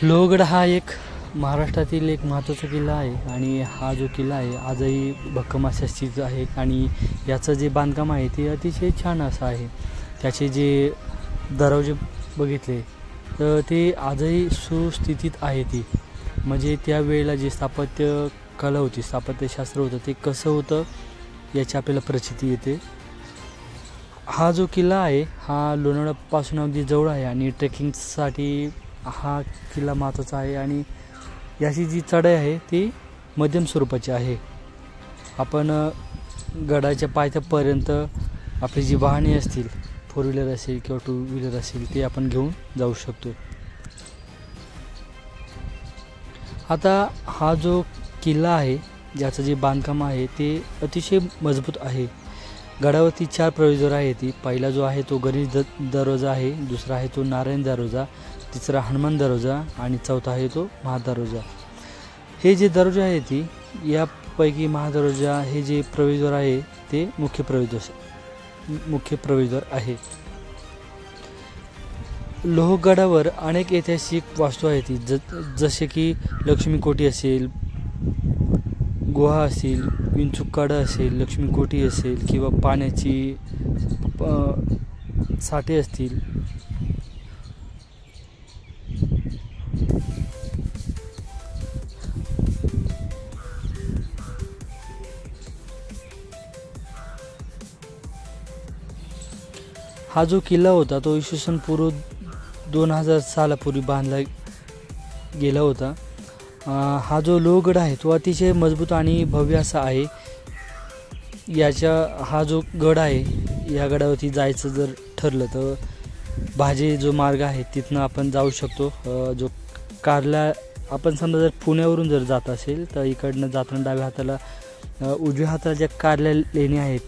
लोहगड हा एक महाराष्ट्रातील एक महत्त्वाचा किल्ला आहे आणि हा जो किल्ला आहे आजही भक्कम अशा स्थितीत आहे आणि याचं जे बांधकाम आहे ते अतिशय छान असं आहे। त्याचे जे दरवाजे बघितले तर ते आजही सुस्थितीत आहे। ती म्हणजे त्यावेळेला जे स्थापत्य कला होती, स्थापत्यशास्त्र होतं ते कसं होतं याची आपल्याला प्रचिती येते। हा जो किल्ला आहे हा लोणावळ्यापासून अगदी जवळ आहे आणि ट्रेकिंगसाठी हा किल्ला महत्त्वाचा आहे आणि याची जी चढाई आहे ती मध्यम स्वरूपाची आहे। आपण गडाच्या पायथ्यापर्यंत आपली जी वाहने असतील, फोर व्हीलर असेल किंवा टू व्हीलर असेल, ते आपण घेऊन जाऊ शकतो। आता हा जो किल्ला आहे ज्याचं जे बांधकाम आहे ते अतिशय मजबूत आहे। गडावरती 4 प्रवेशद्वार आहेत। पहिला जो आहे तो गणेश दरवाजा आहे, दुसरा आहे तो नारायण दरवाजा, तिसरा हनुमान दरवाजा आणि चौथा आहे तो महादरवाजा। हे जे दरवाजे आहेत यापैकी महादरवाजा हे जे प्रवेशद्वार आहे ते मुख्य प्रवेशद्वार आहे। लोहगडावर अनेक ऐतिहासिक वास्तू आहेत जसे की लक्ष्मीकोठी असेल, गुहा असेल, विंचुकाडा असेल, लक्ष्मीकोठी असेल किंवा पाण्याची साठे असतील। हा जो किल्ला होता तो इसवी पूर्व 2000 सालापूर्वी बांधला गेला होता। हा जो लोहगड आहे तो अतिशय मजबूत आणि भव्य असा आहे। हा जो गड आहे या गडावरती जायचं जर ठरलं तर भाजे जो मार्ग आहे तिथनं आपण जाऊ शकतो। जो कारला आपण समजा जर पुण्यावरून जर जात असेल तर इकडनं जाताना डाव्या हाताला उजव्या हाताला ज्या कारल्या लेणी आहेत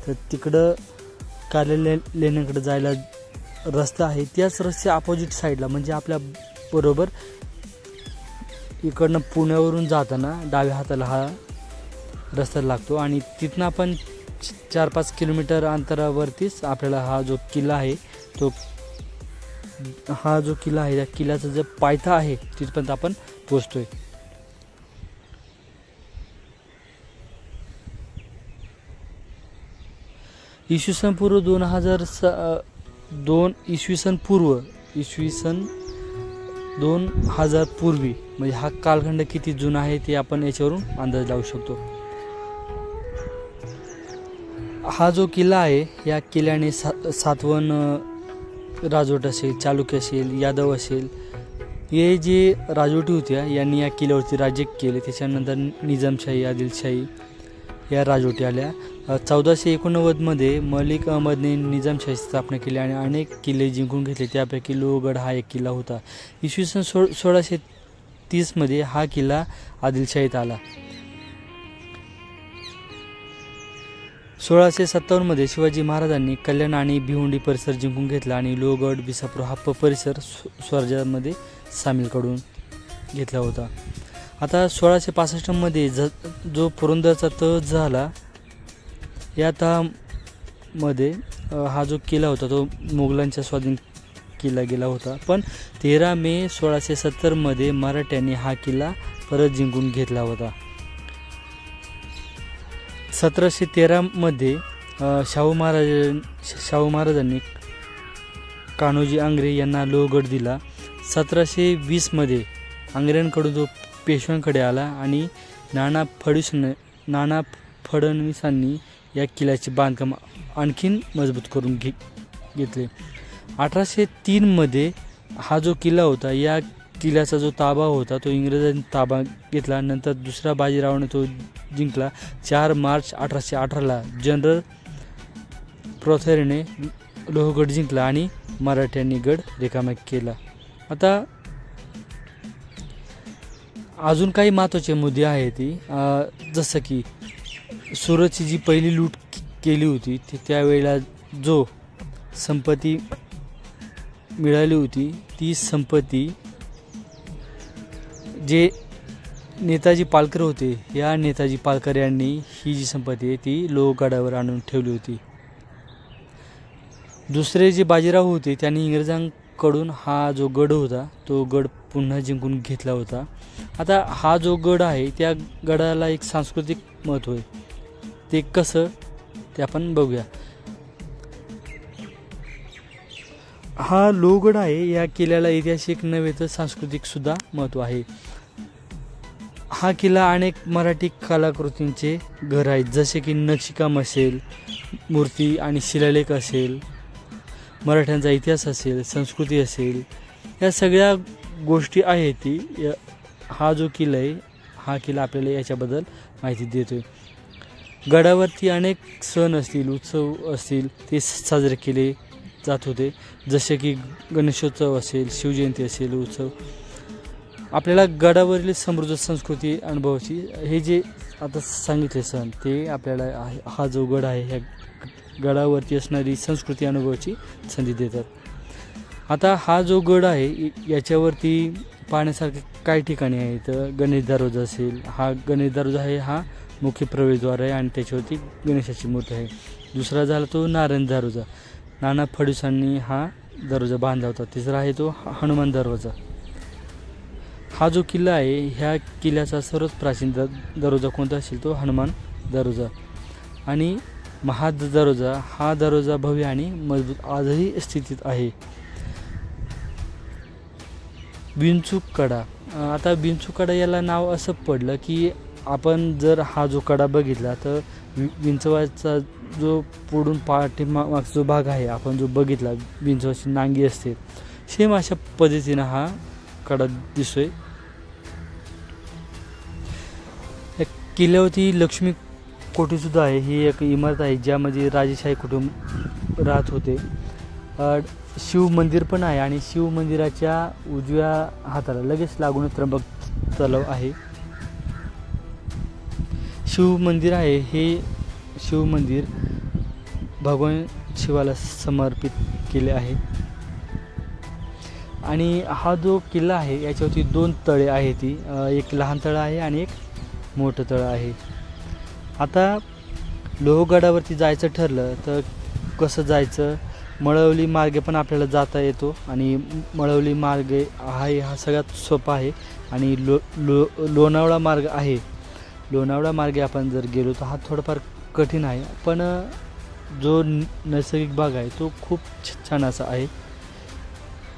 तर तिकडं कारल्या लेण्याकडे जायला रस्ता आहे। त्याच रस्त्याच्या अपोजिट साईडला म्हणजे आपल्या बरोबर इकडनं पुण्यावरून जाताना डाव्या हाताला हा रस्ता लागतो आणि तिथनं आपण 4-5 किलोमीटर अंतरावरतीच आपल्याला हा जो किल्ला आहे त्या किल्ल्याचा जो पायथा आहे तिथपर्यंत आपण पोहोचतोय। इसवी सन पूर्व 2000 पूर्वी म्हणजे हा कालखंड किती जुना आहे ते आपण याच्यावरून अंदाज लावू शकतो। हा जो किल्ला आहे या किल्ल्याने सातवहन राजवट असेल, चालुक्य असेल, यादव असेल, हे जे राजवटी होत्या यांनी या किल्ल्यावरती राज्य केले। त्याच्यानंतर निजामशाही, आदिलशाही या राजवटी आल्या। 1489 मध्ये मलिक अहमदने निजामशाही स्थापना केली आणि अनेक किल्ले जिंकून घेतले, त्यापैकी लोहगड हा एक किल्ला होता। इसवी सन 1630 मध्ये हा किल्ला आदिलशाहीत आला। 1657 मध्ये शिवाजी महाराजांनी कल्याण आणि भिवंडी परिसर जिंकून घेतला आणि लोहगड, विसापूर हा परिसर स्वराज्यामध्ये सामील करून घेतला होता। आता 1665 मध्ये जो पुरंदरचा तह झाला या तहामध्ये हा जो किल्ला होता तो मुघलांच्या स्वाधीन केला गेला होता, पण 13 मे 1670 मध्ये मराठ्यांनी हा किल्ला परत जिंकून घेतला होता। 1713 मध्ये शाहू महाराजांनी कान्होजी आंग्रे यांना लोहगड दिला। 1720 मध्ये आंग्र्यांकडून तो पेशव्यांकडे आला आणि नाना फडणवीसांनी या किल्ल्याचे बांधकाम आणखीन मजबूत करून घेतले। 1803 मध्ये हा जो किल्ला होता या किल्ल्याचा जो ताबा होता तो इंग्रजांनी ताबा घेतला। नंतर दुसरा बाजीरावाने तो जिंकला। 4 मार्च 1818ला जनरल प्रॉथेरने लोहगड जिंकला आणि मराठ्यांनी गड रिकामा केला। आता अजून काही महत्त्वाचे मुद्दे आहेत जसं की सुरतची जी पहिली लूट केली होती त्यावेळेला जो संपत्ती मिळाली होती ती संपत्ती जे नेताजी पालकर होते या नेताजी पालकर यांनी ही जी संपत्ती आहे ती लोहगडावर आणून ठेवली होती। दुसरे जे बाजीराव होते त्यांनी इंग्रजांकडून हा जो गड होता तो गड पुन्हा जिंकून घेतला होता. आता हा जो गड आहे त्या गडाला एक सांस्कृतिक महत्त्व आहे. ते कसं ते आपण बघूया. हा लोहगड आहे, या किल्ल्याला ऐतिहासिक नव्हे तर सांस्कृतिक सुद्धा महत्त्व आहे. हा किल्ला अनेक मराठी कलाकृतींचे घर आहेत, जसे की नक्षीकाम असेल, मूर्ती आणि शिलालेख असेल, मराठ्यांचा इतिहास असेल, संस्कृती असेल, या सगळ्या गोष्टी आहेत. ती हा जो किल्ला आहे, हा किल्ला आपल्याला याच्याबद्दल माहिती देतोय. गडावरती अनेक सण असतील, उत्सव असतील, ते साजरे केले जात होते, जसे की गणेशोत्सव असेल, शिवजयंती असेल उत्सव. आपल्याला गडावरील समृद्ध संस्कृती अनुभवाची हे जे आता सांगितले सण, ते आपल्याला हा जो गड आहे ह्या गडावरती असणारी संस्कृती अनुभवाची संधी देतात. आता हा जो गड आहे याच्यावरती पाहण्यासारखे काही ठिकाणी आहेत. गणेश दरवाजा असेल, हा गणेश दरवाजा आहे, हा मुख्य प्रवेशद्वार आहे आणि त्याच्यावरती गणेशाची मूर्ती आहे. दुसरा झाला तो नारायण दरवाजा, नाना फडणवीसांनी हा दरवाजा बांधला होता. तिसरा आहे तो हनुमान दरवाजा. हा जो किल्ला आहे, ह्या किल्ल्याचा सर्वात प्राचीन दरवाजा कोणता असेल तो हनुमान दरवाजा. आणि महाद दरवाजा, हा दरवाजा भव्य आणि मजबूत आजही स्थितीत आहे. विंचूक कडा, आता विंचूक कडा याला नाव असं पडलं की आपण जर हा जो कडा बघितला तर विंचवाचा जो पुढून पाठीमागचा जो भाग आहे, आपण जो बघितला विंचवाची नांगी असते, सेम अशा पद्धतीनं हा कडा दिसतोय. किल्ल्यावरती लक्ष्मी कोठीसुद्धा आहे. ही एक इमारत आहे ज्यामध्ये राजेशाही कुटुंब राहत होते. शिव मंदिर पण आहे आणि शिव मंदिराच्या उजव्या हाताला लगेच लागूनच त्र्यंबक तलाव आहे. शिव मंदिर आहे, हे शिव मंदिर भगवान शिवाला समर्पित केले आहे. आणि हा जो किल्ला आहे याच्यावरती 2 तळे आहेत. एक लहान तळं आहे आणि एक मोठं तळं आहे. आता लोहगडावरती जायचं ठरलं तर कसं जायचं, मळवली मार्गे पण आपल्याला जाता येतो आणि मळवली मार्ग हा सगळ्यात सोपा आहे. आणि लोणावळा मार्ग आहे. लोणावळा मार्गे आपण जर गेलो तर हा थोडाफार कठीण आहे, पण जो नैसर्गिक भाग आहे तो खूप छान असा आहे.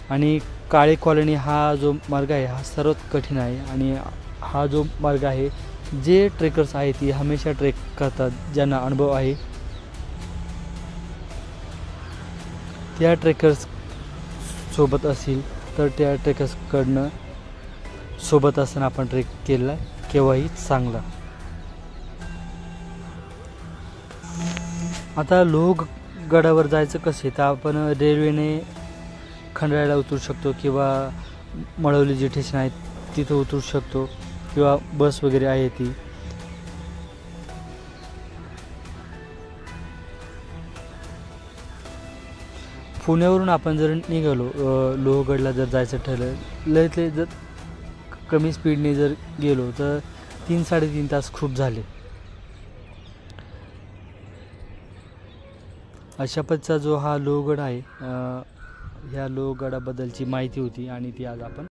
आणि काळे कॉलनी हा जो मार्ग आहे हा सर्वात कठीण आहे. आणि हा जो मार्ग आहे, जे ट्रेकर्स आहेत ती हमेशा ट्रेक करतात, ज्यांना अनुभव आहे त्या ट्रेकर्स सोबत असेल तर त्या ट्रेकर्सकडनं सोबत असताना आपण ट्रेक केला केव्हाही चांगला. आता लोहगडावर जायचं कसे, तर आपण रेल्वेने खंडाळ्याला उतरू शकतो किंवा मळवली जे स्टेशन आहे तिथं उतरू शकतो किंवा बस वगैरे आहे ती. पुण्यावरून आपण जर निघालो लोहगडला जर जायचं ठरलं, लयतले जर कमी स्पीडने जर गेलो तर 3-3.5 तास खूप झाले. अशा पद्धतीचा जो हा लोहगड आहे, ह्या लोहगडाबद्दलची माहिती होती आणि ती आज आपण